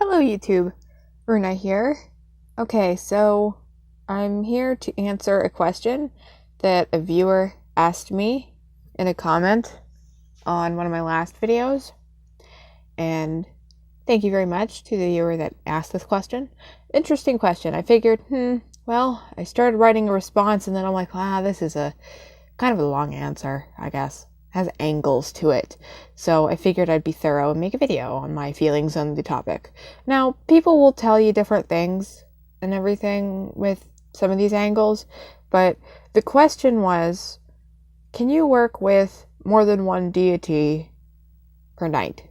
Hello YouTube, Runa here. Okay, so I'm here to answer a question that a viewer asked me in a comment on one of my last videos. And thank you very much to the viewer that asked this question. Interesting question. I figured, well, I started writing a response and then I'm like, this is a kind of a long answer, I guess. Has angles to it. So I figured I'd be thorough and make a video on my feelings on the topic. Now, people will tell you different things and everything with some of these angles, but the question was, can you work with more than one deity per night?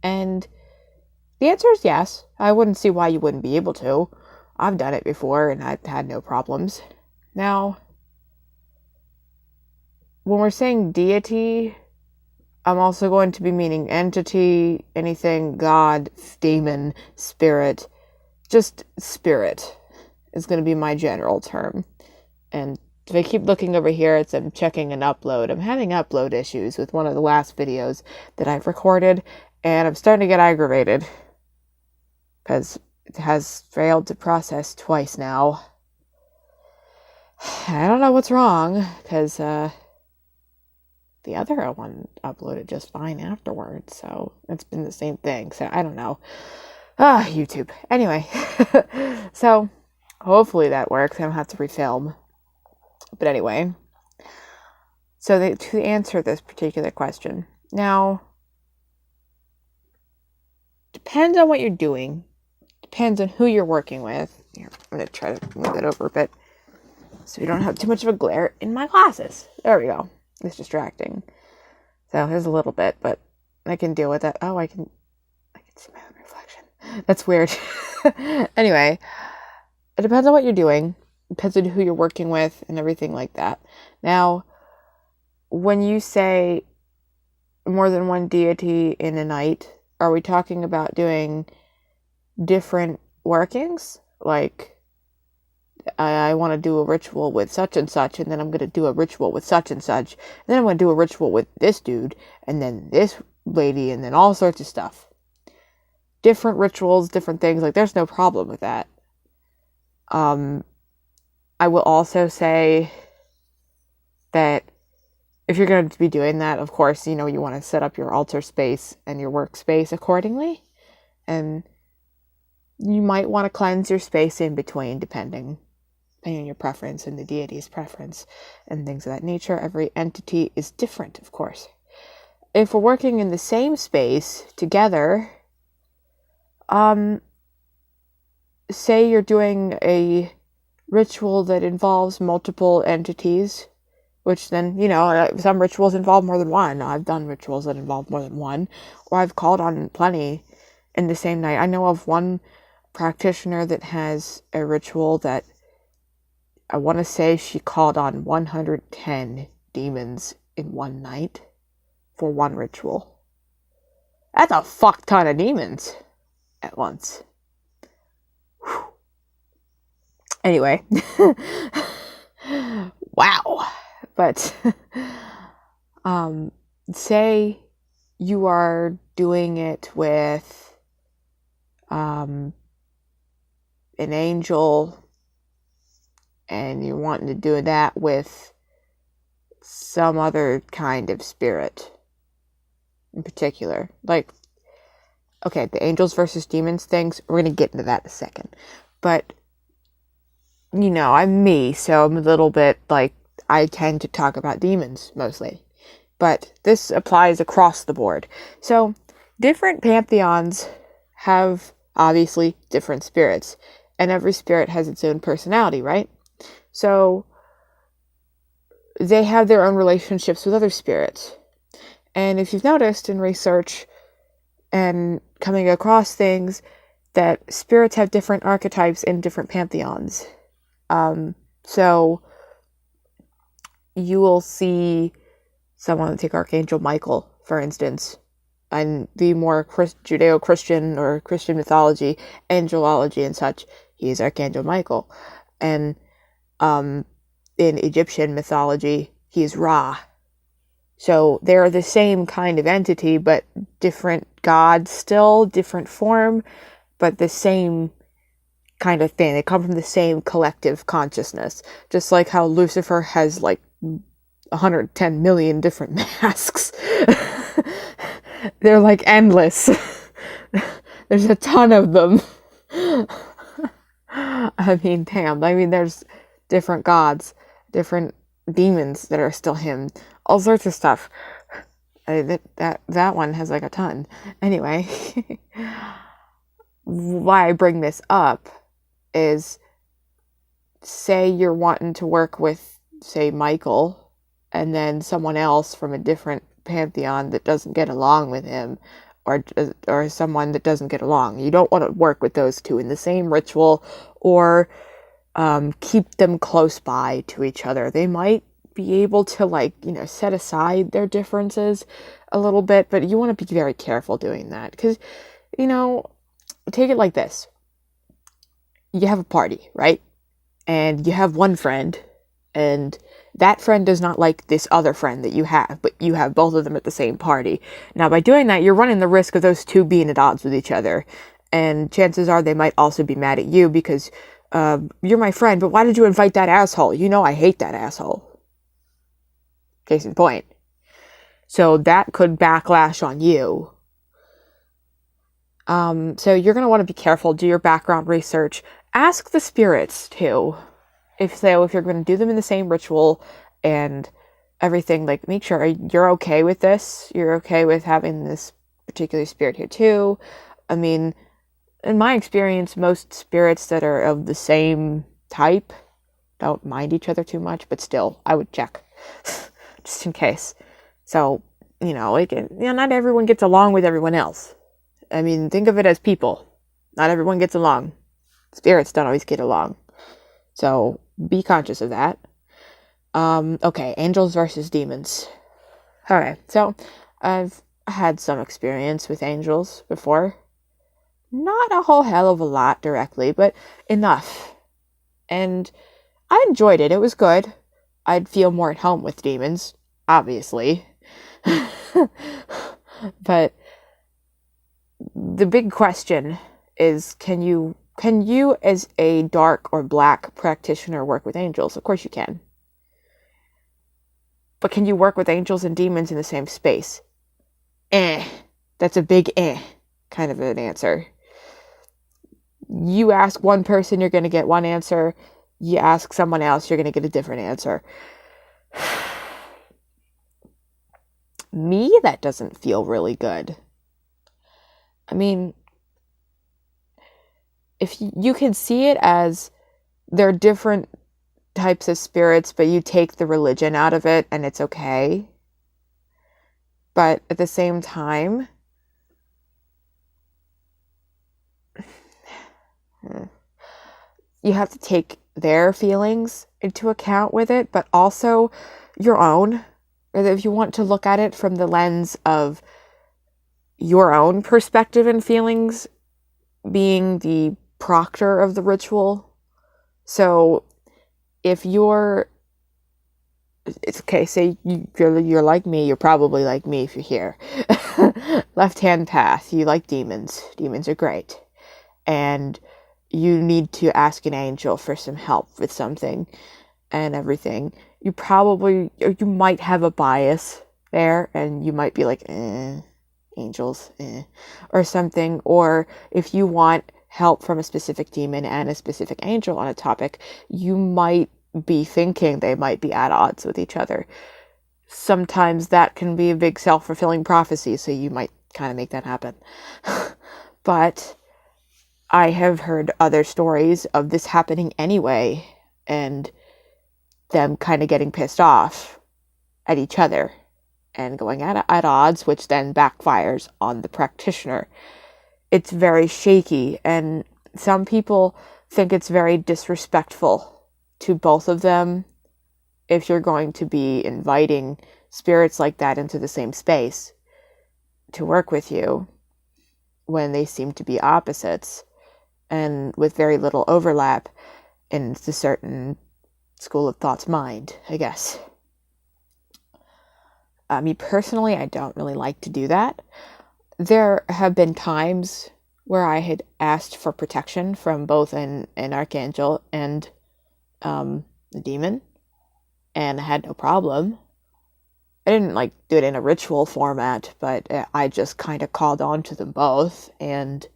And the answer is yes. I wouldn't see why you wouldn't be able to. I've done it before and I've had no problems. Now, when we're saying deity, I'm also going to be meaning entity, anything, God, demon, spirit. Just spirit is going to be my general term. And if I keep looking over here, I'm checking an upload. I'm having upload issues with one of the last videos that I've recorded, and I'm starting to get aggravated because it has failed to process twice now. I don't know what's wrong, because the other one uploaded just fine afterwards, so it's been the same thing. So I don't know. YouTube. Anyway, so hopefully that works. I don't have to refilm. But anyway, so to answer this particular question, now, depends on what you're doing. Depends on who you're working with. Here, I'm going to try to move it over a bit so we don't have too much of a glare in my glasses. There we go. It's distracting. So there's a little bit, but I can deal with that. Oh, I can see my own reflection. That's weird. Anyway, it depends on what you're doing. It depends on who you're working with and everything like that. Now, when you say more than one deity in a night, are we talking about doing different workings? Like, I want to do a ritual with such and such, and then I'm going to do a ritual with such and such, and then I'm going to do a ritual with this dude, and then this lady, and then all sorts of stuff. Different rituals, different things, like there's no problem with that. I will also say that if you're going to be doing that, of course, you want to set up your altar space and your workspace accordingly, and you might want to cleanse your space in between, depending on your preference and the deity's preference and things of that nature. Every entity is different, of course. If we're working in the same space together, say you're doing a ritual that involves multiple entities, which then, some rituals involve more than one. I've done rituals that involve more than one, or I've called on plenty in the same night. I know of one practitioner that has a ritual that I want to say she called on 110 demons in one night for one ritual. That's a fuck ton of demons at once. Whew. Anyway. Wow. But say you are doing it with an angel, and you're wanting to do that with some other kind of spirit in particular. Like, okay, the angels versus demons things, we're going to get into that in a second. But, I'm me, so I'm a little bit like, I tend to talk about demons mostly. But this applies across the board. So, different pantheons have obviously different spirits, and every spirit has its own personality, right? So they have their own relationships with other spirits. And if you've noticed in research and coming across things, that spirits have different archetypes in different pantheons. So you will see someone, take Archangel Michael, for instance, and the more Judeo-Christian or Christian mythology, angelology and such, he is Archangel Michael. And in Egyptian mythology, he is Ra. So they're the same kind of entity, but different gods still, different form, but the same kind of thing. They come from the same collective consciousness. Just like how Lucifer has like 110 million different masks. They're like endless. There's a ton of them. I mean, damn. I mean, there's different gods, different demons that are still him, all sorts of stuff. That one has like a ton. Anyway, why I bring this up is, say you're wanting to work with, say, Michael, and then someone else from a different pantheon that doesn't get along with him, or someone that doesn't get along. You don't want to work with those two in the same ritual, or keep them close by to each other. They might be able to, like, set aside their differences a little bit, but you want to be very careful doing that, because, take it like this. You have a party, right? And you have one friend, and that friend does not like this other friend that you have, but you have both of them at the same party. Now, by doing that, you're running the risk of those two being at odds with each other. And chances are they might also be mad at you because you're my friend, but why did you invite that asshole? I hate that asshole. Case in point. So that could backlash on you. So you're going to want to be careful, do your background research. Ask the spirits, too. If you're going to do them in the same ritual and everything, like, make sure you're okay with this. You're okay with having this particular spirit here, too. I mean, in my experience, most spirits that are of the same type don't mind each other too much, but still, I would check. Just in case. So, not everyone gets along with everyone else. I mean, think of it as people. Not everyone gets along. Spirits don't always get along. So, be conscious of that. Okay, angels versus demons. Alright, so I've had some experience with angels before. Not a whole hell of a lot directly, but enough. And I enjoyed it. It was good. I'd feel more at home with demons, obviously. But the big question is, can you as a dark or black practitioner work with angels? Of course you can. But can you work with angels and demons in the same space? That's a big kind of an answer. You ask one person, you're going to get one answer. You ask someone else, you're going to get a different answer. Me, that doesn't feel really good. I mean, if you can see it as there are different types of spirits, but you take the religion out of it and it's okay. But at the same time, you have to take their feelings into account with it, but also your own. Or if you want to look at it from the lens of your own perspective and feelings, being the proctor of the ritual. So if it's okay, say you're like me, you're probably like me if you're here. Left-hand path, you like demons. Demons are great. And you need to ask an angel for some help with something and everything. You might have a bias there, and you might be like, angels, or something. Or if you want help from a specific demon and a specific angel on a topic, you might be thinking they might be at odds with each other. Sometimes that can be a big self-fulfilling prophecy, so you might kind of make that happen. But I have heard other stories of this happening anyway, and them kind of getting pissed off at each other and going at odds, which then backfires on the practitioner. It's very shaky, and some people think it's very disrespectful to both of them if you're going to be inviting spirits like that into the same space to work with you when they seem to be opposites and with very little overlap in the certain school of thought's mind, I guess. Me personally, I don't really like to do that. there have been times where I had asked for protection from both an archangel and the demon, and I had no problem. I didn't like do it in a ritual format, but I just kind of called on to them both, and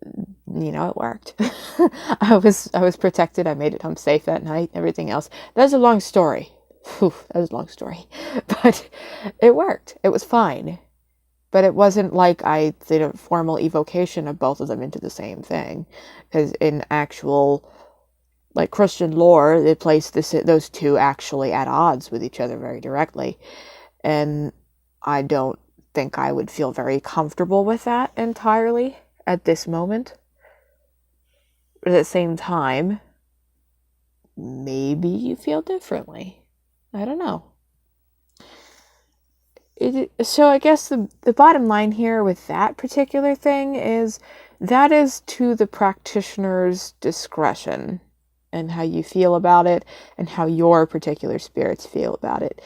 it worked. I was protected. I made it home safe that night. Everything else. That's a long story. Whew, that was a long story, but it worked. It was fine. But it wasn't like I did a formal evocation of both of them into the same thing, because in actual like Christian lore, they place those two actually at odds with each other very directly, and I don't think I would feel very comfortable with that entirely at this moment. But at the same time, maybe you feel differently. I don't know. So I guess the bottom line here with that particular thing is that is to the practitioner's discretion and how you feel about it and how your particular spirits feel about it.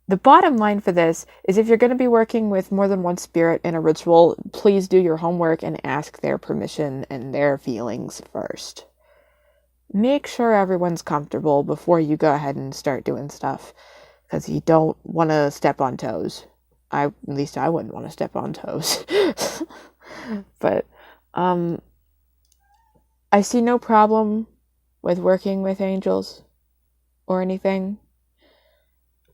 The bottom line for this is if you're going to be working with more than one spirit in a ritual, please do your homework and ask their permission and their feelings first. Make sure everyone's comfortable before you go ahead and start doing stuff, because you don't want to step on toes. At least I wouldn't want to step on toes. But I see no problem with working with angels or anything.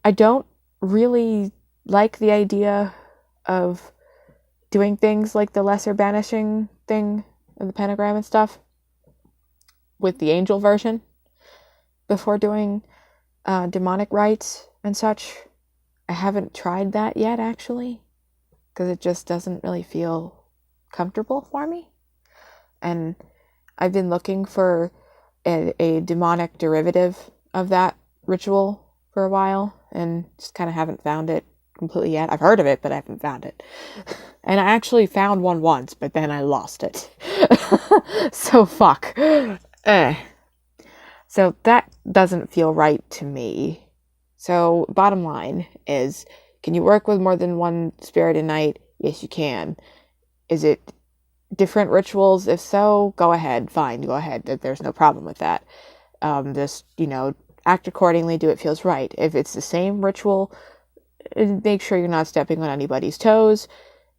I don't really like the idea of doing things like the lesser banishing thing and the pentagram and stuff with the angel version before doing demonic rites and such. I haven't tried that yet, actually, because it just doesn't really feel comfortable for me. And I've been looking for a demonic derivative of that ritual for a while, and just kind of haven't found it completely yet. I've heard of it, but I haven't found it. And I actually found one once, but then I lost it. So fuck. So that doesn't feel right to me. So bottom line is, can you work with more than one spirit a night? Yes, you can. Is it different rituals? If so, go ahead. Fine, go ahead. There's no problem with that. Just, act accordingly, do what feels right. If it's the same ritual, make sure you're not stepping on anybody's toes.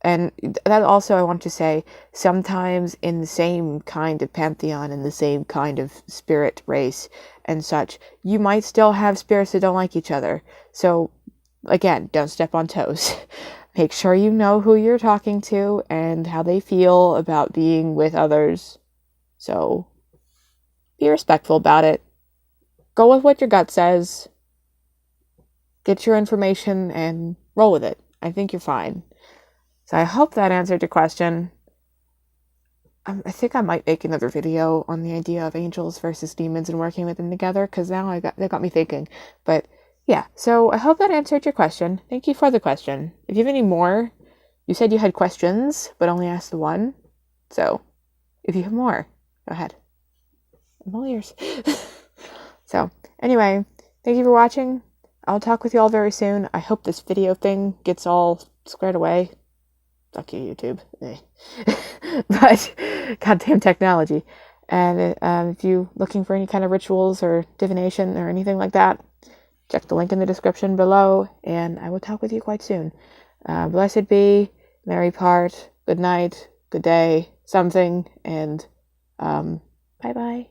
And that also, I want to say, sometimes in the same kind of pantheon, in the same kind of spirit race and such, you might still have spirits that don't like each other. So, again, don't step on toes. Make sure you know who you're talking to and how they feel about being with others. So, be respectful about it. Go with what your gut says. Get your information and roll with it. I think you're fine. So I hope that answered your question. I think I might make another video on the idea of angels versus demons and working with them together, because now they got me thinking. But yeah, so I hope that answered your question. Thank you for the question. If you have any more, you said you had questions, but only asked the one. So if you have more, go ahead. I'm all ears. So anyway, thank you for watching. I'll talk with you all very soon. I hope this video thing gets all squared away. Fuck you, YouTube. But goddamn technology. And if you're looking for any kind of rituals or divination or anything like that, check the link in the description below, and I will talk with you quite soon. Blessed be, merry part, good night, good day, something, and bye-bye.